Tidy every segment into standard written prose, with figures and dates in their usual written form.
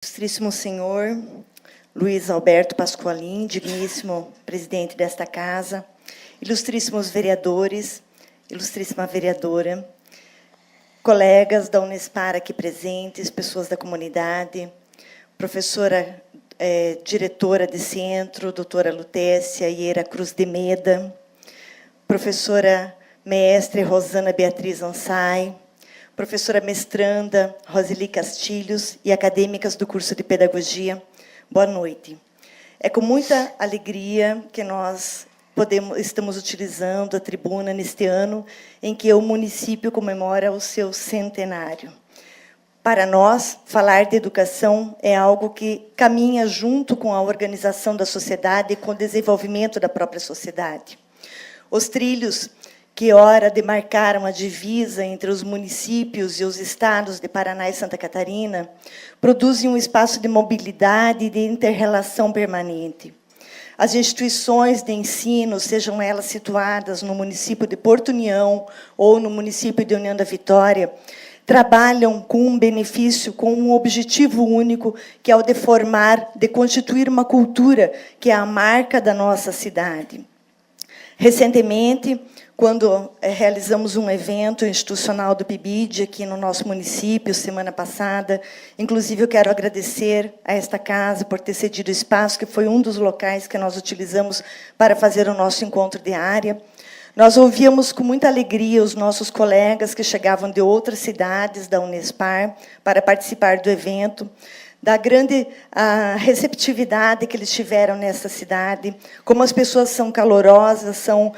Ilustríssimo senhor Luiz Alberto Pasqualin, digníssimo presidente desta casa, ilustríssimos vereadores, ilustríssima vereadora, colegas da Unespar aqui presentes, pessoas da comunidade, professora diretora de centro, doutora Lutécia Ieira Cruz de Meda, professora mestre Rosana Beatriz Ansai, professora mestranda Roseli Castilhos e acadêmicas do curso de Pedagogia, boa noite. É com muita alegria que nós estamos utilizando a tribuna neste ano em que o município comemora o seu centenário. Para nós, falar de educação é algo que caminha junto com a organização da sociedade e com o desenvolvimento da própria sociedade. Os trilhos que ora demarcaram a divisa entre os municípios e os estados de Paraná e Santa Catarina, produzem um espaço de mobilidade e de inter-relação permanente. As instituições de ensino, sejam elas situadas no município de Porto União ou no município de União da Vitória, trabalham com um benefício, com um objetivo único, que é o de formar, de constituir uma cultura que é a marca da nossa cidade. Recentemente, quando realizamos um evento institucional do PIBID aqui no nosso município, semana passada, inclusive eu quero agradecer a esta casa por ter cedido o espaço, que foi um dos locais que nós utilizamos para fazer o nosso encontro de área. Nós ouvíamos com muita alegria os nossos colegas que chegavam de outras cidades da Unespar para participar do evento, da grande receptividade que eles tiveram nessa cidade, como as pessoas são calorosas, são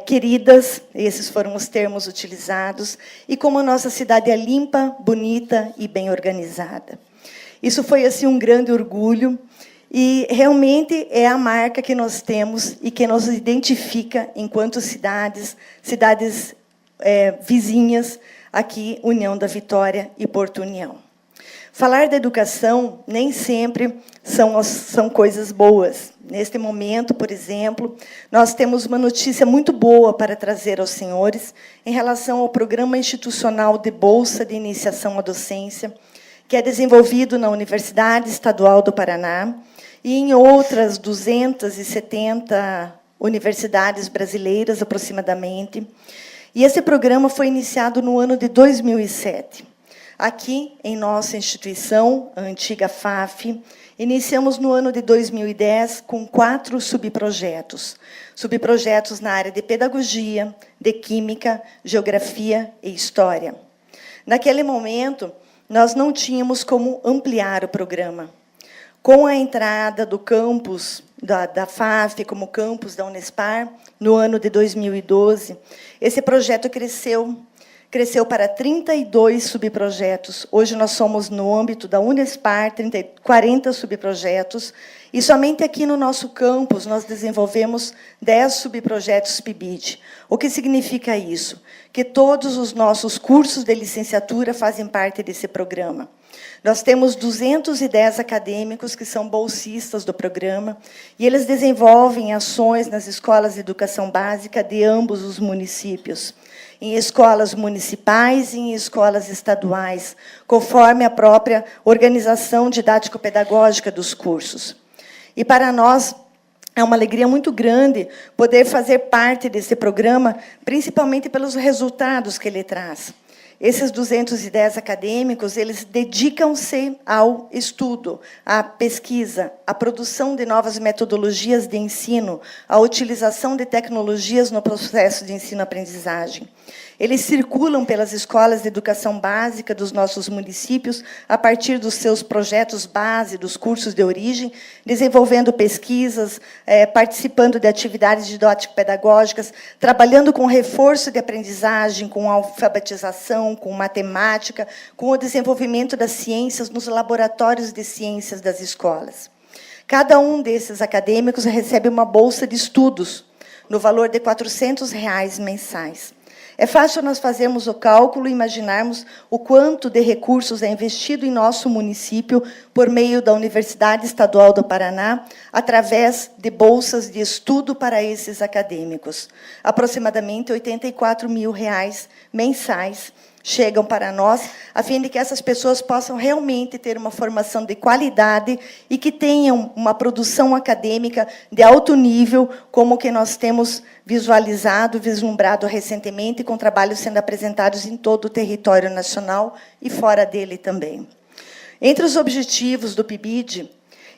queridas, esses foram os termos utilizados, e como a nossa cidade é limpa, bonita e bem organizada. Isso foi assim, um grande orgulho, e realmente é a marca que nós temos e que nos identifica enquanto cidades vizinhas, aqui, União da Vitória e Porto União. Falar da educação nem sempre são coisas boas. Neste momento, por exemplo, nós temos uma notícia muito boa para trazer aos senhores em relação ao Programa Institucional de Bolsa de Iniciação à Docência, que é desenvolvido na Universidade Estadual do Paraná e em outras 270 universidades brasileiras, aproximadamente. E esse programa foi iniciado no ano de 2007. Aqui, em nossa instituição, a antiga FAF, iniciamos no ano de 2010 com 4 subprojetos. Subprojetos na área de pedagogia, de química, geografia e história. Naquele momento, nós não tínhamos como ampliar o programa. Com a entrada do campus da FAF como campus da Unespar, no ano de 2012, esse projeto cresceu para 32 subprojetos. Hoje nós somos, no âmbito da Unespar, 40 subprojetos, e somente aqui no nosso campus nós desenvolvemos 10 subprojetos PIBID. O que significa isso? Que todos os nossos cursos de licenciatura fazem parte desse programa. Nós temos 210 acadêmicos que são bolsistas do programa, e eles desenvolvem ações nas escolas de educação básica de ambos os municípios, em escolas municipais e em escolas estaduais, conforme a própria organização didático-pedagógica dos cursos. E para nós é uma alegria muito grande poder fazer parte desse programa, principalmente pelos resultados que ele traz. Esses 210 acadêmicos, eles dedicam-se ao estudo, à pesquisa, à produção de novas metodologias de ensino, à utilização de tecnologias no processo de ensino-aprendizagem. Eles circulam pelas escolas de educação básica dos nossos municípios, a partir dos seus projetos base, dos cursos de origem, desenvolvendo pesquisas, participando de atividades didático-pedagógicas, trabalhando com reforço de aprendizagem, com alfabetização, com matemática, com o desenvolvimento das ciências nos laboratórios de ciências das escolas. Cada um desses acadêmicos recebe uma bolsa de estudos, no valor de R$ 400 mensais. É fácil nós fazermos o cálculo e imaginarmos o quanto de recursos é investido em nosso município por meio da Universidade Estadual do Paraná, através de bolsas de estudo para esses acadêmicos. Aproximadamente R$ 84 mil mensais chegam para nós, a fim de que essas pessoas possam realmente ter uma formação de qualidade e que tenham uma produção acadêmica de alto nível, como o que nós temos visualizado, vislumbrado recentemente, com trabalhos sendo apresentados em todo o território nacional e fora dele também. Entre os objetivos do PIBID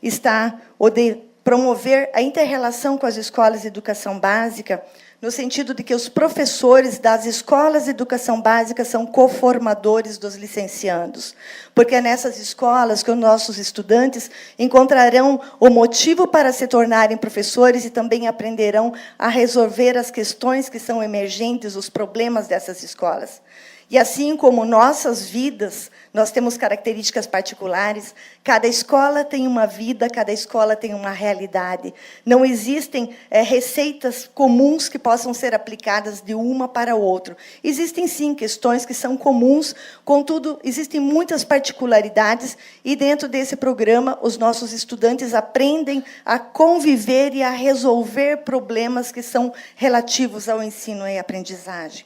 está o de promover a inter-relação com as escolas de educação básica, no sentido de que os professores das escolas de educação básica são coformadores dos licenciandos, porque é nessas escolas que os nossos estudantes encontrarão o motivo para se tornarem professores e também aprenderão a resolver as questões que são emergentes, os problemas dessas escolas. E assim como nossas vidas, nós temos características particulares, cada escola tem uma vida, cada escola tem uma realidade. Não existem receitas comuns que possam ser aplicadas de uma para outra. Existem, sim, questões que são comuns, contudo, existem muitas particularidades, e dentro desse programa, os nossos estudantes aprendem a conviver e a resolver problemas que são relativos ao ensino e aprendizagem.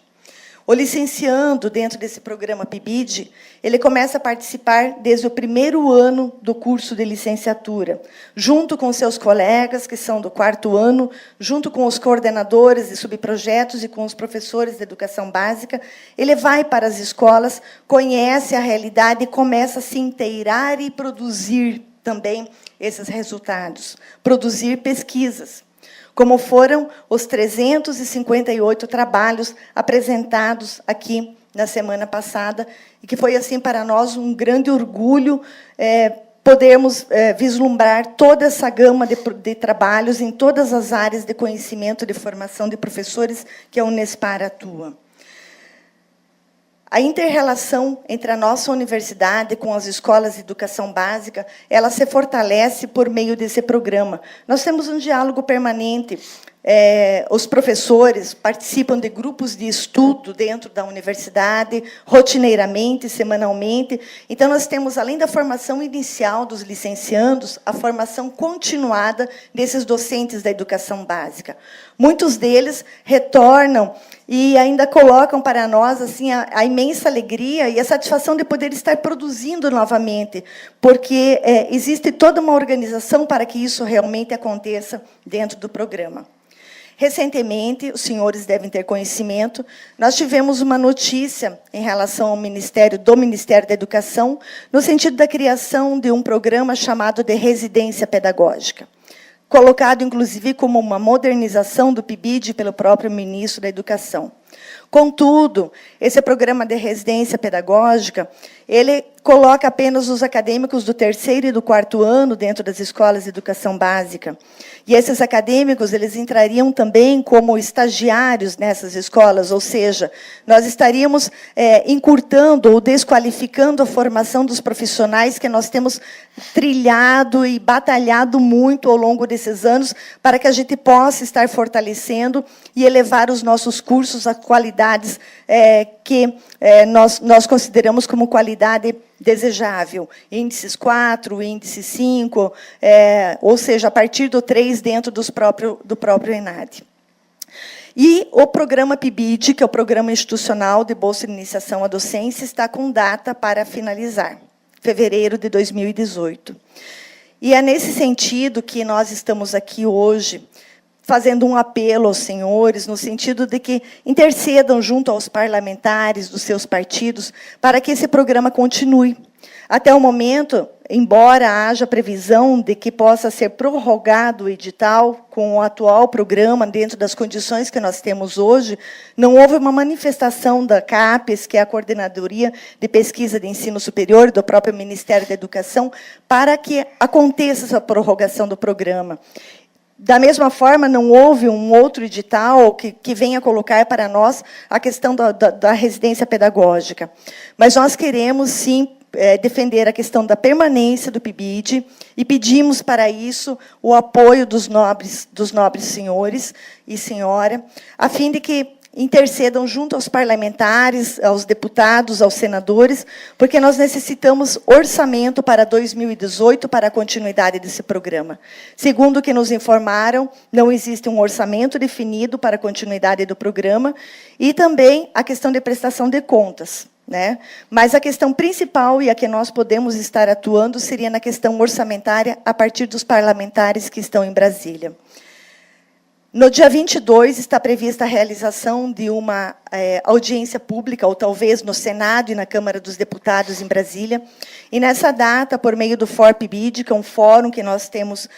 O licenciando, dentro desse programa PIBID, ele começa a participar desde o primeiro ano do curso de licenciatura, junto com seus colegas, que são do 4º ano, junto com os coordenadores de subprojetos e com os professores de educação básica. Ele vai para as escolas, conhece a realidade e começa a se inteirar e produzir também esses resultados, produzir pesquisas, como foram os 358 trabalhos apresentados aqui na semana passada, e que foi, assim, para nós um grande orgulho podermos vislumbrar toda essa gama de trabalhos em todas as áreas de conhecimento, de formação de professores que a Unespar atua. A inter-relação entre a nossa universidade com as escolas de educação básica, ela se fortalece por meio desse programa. Nós temos um diálogo permanente. Os professores participam de grupos de estudo dentro da universidade, rotineiramente, semanalmente. Então, nós temos, além da formação inicial dos licenciandos, a formação continuada desses docentes da educação básica. Muitos deles retornam e ainda colocam para nós, assim, a imensa alegria e a satisfação de poder estar produzindo novamente, porque existe toda uma organização para que isso realmente aconteça dentro do programa. Recentemente, os senhores devem ter conhecimento, nós tivemos uma notícia em relação ao Ministério da Educação, no sentido da criação de um programa chamado de residência pedagógica, colocado, inclusive, como uma modernização do PIBID pelo próprio ministro da Educação. Contudo, esse programa de residência pedagógica, ele coloca apenas os acadêmicos do 3º e do 4º ano dentro das escolas de educação básica. E esses acadêmicos, eles entrariam também como estagiários nessas escolas, ou seja, nós estaríamos encurtando ou desqualificando a formação dos profissionais que nós temos trilhado e batalhado muito ao longo desses anos para que a gente possa estar fortalecendo e elevar os nossos cursos a qualidades que nós consideramos como qualidade desejável. Índices 4, índice 5, ou seja, a partir do 3 dentro do próprio ENAD. E o programa PIBID, que é o Programa Institucional de Bolsa de Iniciação à Docência, está com data para finalizar, fevereiro de 2018. E é nesse sentido que nós estamos aqui hoje, fazendo um apelo aos senhores, no sentido de que intercedam junto aos parlamentares dos seus partidos para que esse programa continue. Até o momento, embora haja previsão de que possa ser prorrogado o edital com o atual programa, dentro das condições que nós temos hoje, não houve uma manifestação da CAPES, que é a Coordenadoria de Pesquisa de Ensino Superior, do próprio Ministério da Educação, para que aconteça essa prorrogação do programa. Da mesma forma, não houve um outro edital que venha colocar para nós a questão da residência pedagógica. Mas nós queremos, sim, defender a questão da permanência do PIBID e pedimos para isso o apoio dos nobres senhores e senhora, a fim de que intercedam junto aos parlamentares, aos deputados, aos senadores, porque nós necessitamos orçamento para 2018 para a continuidade desse programa. Segundo o que nos informaram, não existe um orçamento definido para a continuidade do programa, e também a questão de prestação de contas. né? Mas a questão principal e a que nós podemos estar atuando seria na questão orçamentária a partir dos parlamentares que estão em Brasília. No dia 22, está prevista a realização de uma audiência pública, ou talvez no Senado e na Câmara dos Deputados em Brasília. E, nessa data, por meio do FORPBID, que é um fórum que nós temos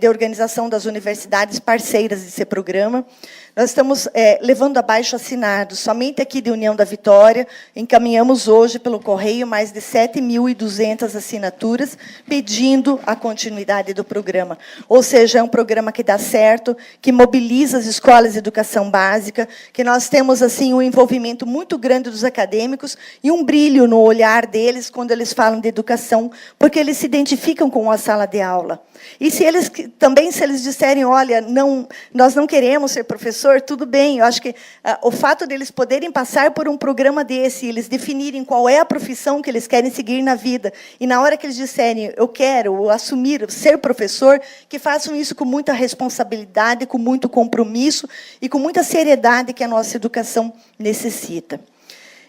de organização das universidades parceiras desse programa, nós estamos levando abaixo-assinados, somente aqui de União da Vitória, encaminhamos hoje pelo correio mais de 7.200 assinaturas, pedindo a continuidade do programa. Ou seja, é um programa que dá certo, que mobiliza as escolas de educação básica, que nós temos assim um envolvimento muito grande dos acadêmicos e um brilho no olhar deles quando eles falam de educação, porque eles se identificam com a sala de aula. E se eles disserem, olha, nós não queremos ser professor, tudo bem. Eu acho que o fato deles poderem passar por um programa desse, eles definirem qual é a profissão que eles querem seguir na vida, e na hora que eles disserem, eu quero assumir, ser professor, que façam isso com muita responsabilidade, com muito compromisso e com muita seriedade que a nossa educação necessita.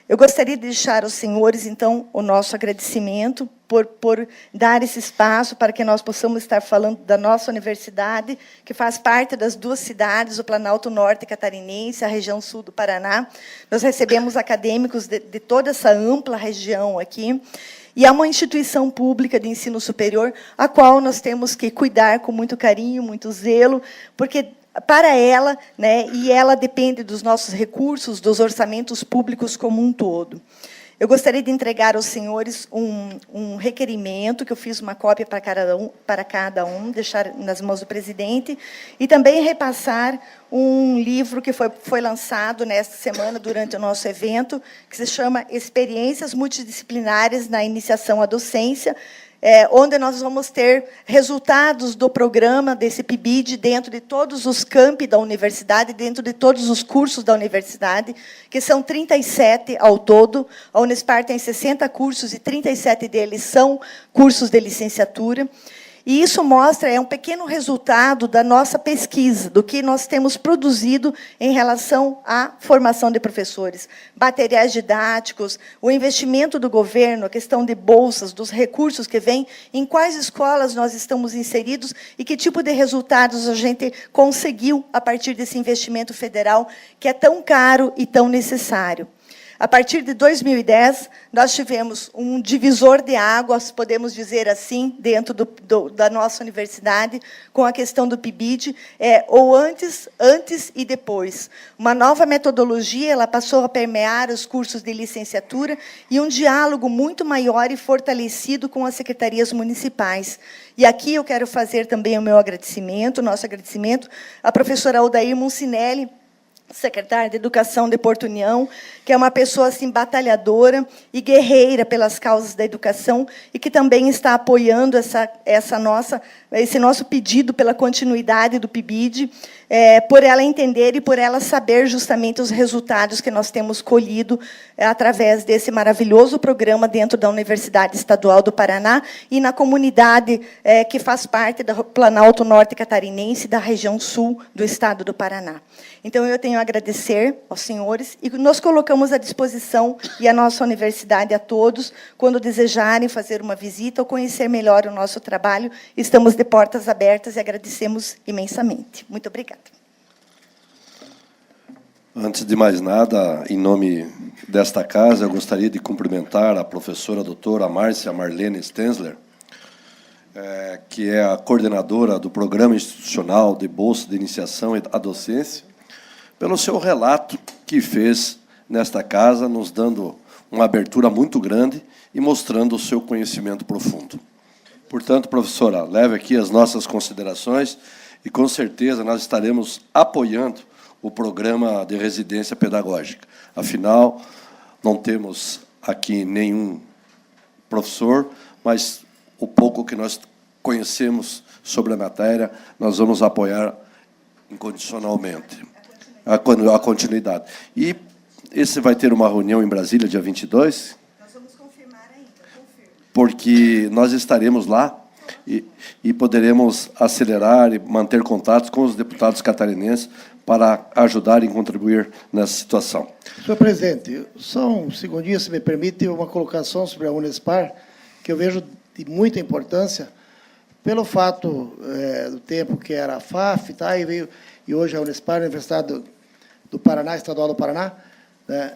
Eu gostaria de deixar aos senhores, então, o nosso agradecimento por dar esse espaço para que nós possamos estar falando da nossa universidade, que faz parte das duas cidades, o Planalto Norte catarinense, a região sul do Paraná. Nós recebemos acadêmicos de toda essa ampla região aqui, e é uma instituição pública de ensino superior, a qual nós temos que cuidar com muito carinho, muito zelo, porque para ela, né, e ela depende dos nossos recursos, dos orçamentos públicos como um todo. Eu gostaria de entregar aos senhores um requerimento, que eu fiz uma cópia para cada um, deixar nas mãos do presidente, e também repassar um livro que foi lançado nesta semana, durante o nosso evento, que se chama Experiências Multidisciplinares na Iniciação à Docência, onde nós vamos ter resultados do programa desse PIBID dentro de todos os campi da universidade, dentro de todos os cursos da universidade, que são 37 ao todo. A Unespar tem 60 cursos e 37 deles são cursos de licenciatura. E isso mostra, é um pequeno resultado da nossa pesquisa, do que nós temos produzido em relação à formação de professores. Materiais didáticos, o investimento do governo, a questão de bolsas, dos recursos que vêm, em quais escolas nós estamos inseridos e que tipo de resultados a gente conseguiu a partir desse investimento federal, que é tão caro e tão necessário. A partir de 2010, nós tivemos um divisor de águas, podemos dizer assim, dentro da nossa universidade, com a questão do PIBID, ou antes e depois. Uma nova metodologia, ela passou a permear os cursos de licenciatura e um diálogo muito maior e fortalecido com as secretarias municipais. E aqui eu quero fazer também o meu agradecimento, o nosso agradecimento, à professora Aldair Muncinelli, secretária de Educação de Porto União, que é uma pessoa assim, batalhadora e guerreira pelas causas da educação e que também está apoiando esse nosso pedido pela continuidade do PIBID, por ela entender e por ela saber justamente os resultados que nós temos colhido através desse maravilhoso programa dentro da Universidade Estadual do Paraná e na comunidade que faz parte do Planalto Norte catarinense, da região sul do estado do Paraná. Então, eu tenho a agradecer aos senhores e nos colocamos à disposição e a nossa universidade a todos, quando desejarem fazer uma visita ou conhecer melhor o nosso trabalho, estamos de portas abertas e agradecemos imensamente. Muito obrigada. Antes de mais nada, em nome desta casa, eu gostaria de cumprimentar a professora doutora Márcia Marlene Stenzler, que é a coordenadora do Programa Institucional de Bolsa de Iniciação à Docência, pelo seu relato que fez nesta casa, nos dando uma abertura muito grande e mostrando o seu conhecimento profundo. Portanto, professora, leve aqui as nossas considerações e, com certeza, nós estaremos apoiando o programa de residência pedagógica. Afinal, não temos aqui nenhum professor, mas o pouco que nós conhecemos sobre a matéria, nós vamos apoiar incondicionalmente a continuidade. E esse vai ter uma reunião em Brasília, dia 22? Nós vamos confirmar ainda, confirmo. Porque nós estaremos lá e poderemos acelerar e manter contatos com os deputados catarinenses para ajudar e contribuir nessa situação. Senhor presidente, só um segundinho, se me permite, uma colocação sobre a Unespar, que eu vejo de muita importância, pelo fato do tempo que era a FAF, tá, e hoje a Unespar, a Universidade do Paraná, Estadual do Paraná, né,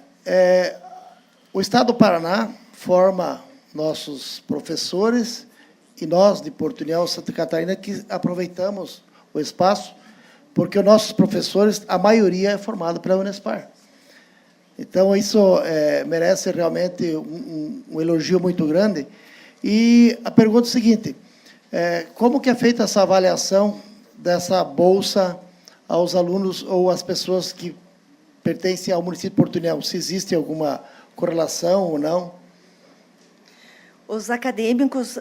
o Estado do Paraná forma nossos professores e nós, de Porto União, Santa Catarina, que aproveitamos o espaço, porque os nossos professores, a maioria é formada pela Unespar. Então, isso merece realmente um elogio muito grande. E a pergunta é a seguinte, como que é feita essa avaliação dessa bolsa aos alunos ou às pessoas que pertencem ao município de Porto União? Se existe alguma correlação ou não? Os acadêmicos,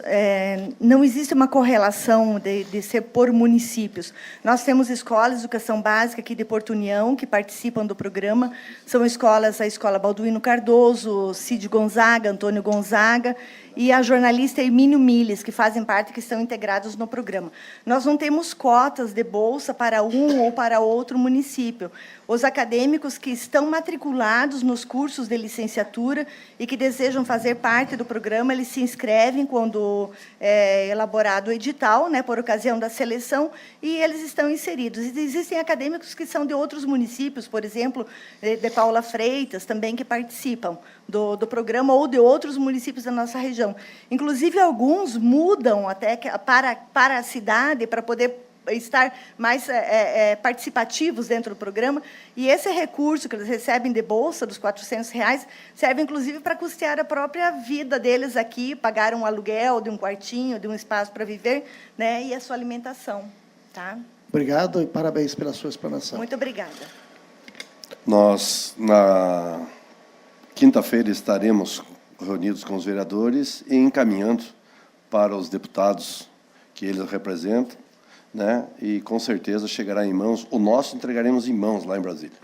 não existe uma correlação de ser por municípios. Nós temos escolas de educação básica aqui de Porto União, que participam do programa. São escolas, a Escola Balduino Cardoso, Cid Gonzaga, Antônio Gonzaga, e a jornalista Hermínio Miles, que fazem parte, que estão integrados no programa. Nós não temos cotas de bolsa para um ou para outro município. Os acadêmicos que estão matriculados nos cursos de licenciatura e que desejam fazer parte do programa, eles se inscrevem quando é elaborado o edital, né, por ocasião da seleção, e eles estão inseridos. E existem acadêmicos que são de outros municípios, por exemplo, de Paula Freitas, também que participam do programa, ou de outros municípios da nossa região. Inclusive, alguns mudam até para a cidade, para poder estar mais participativos dentro do programa, e esse recurso que eles recebem de bolsa, dos R$400, serve, inclusive, para custear a própria vida deles aqui, pagar um aluguel de um quartinho, de um espaço para viver, né, e a sua alimentação. Tá? Obrigado e parabéns pela sua explanação. Muito obrigada. Nós, na quinta-feira, estaremos reunidos com os vereadores e encaminhando para os deputados que eles representam, né? E, com certeza, chegará em mãos. O nosso entregaremos em mãos lá em Brasília.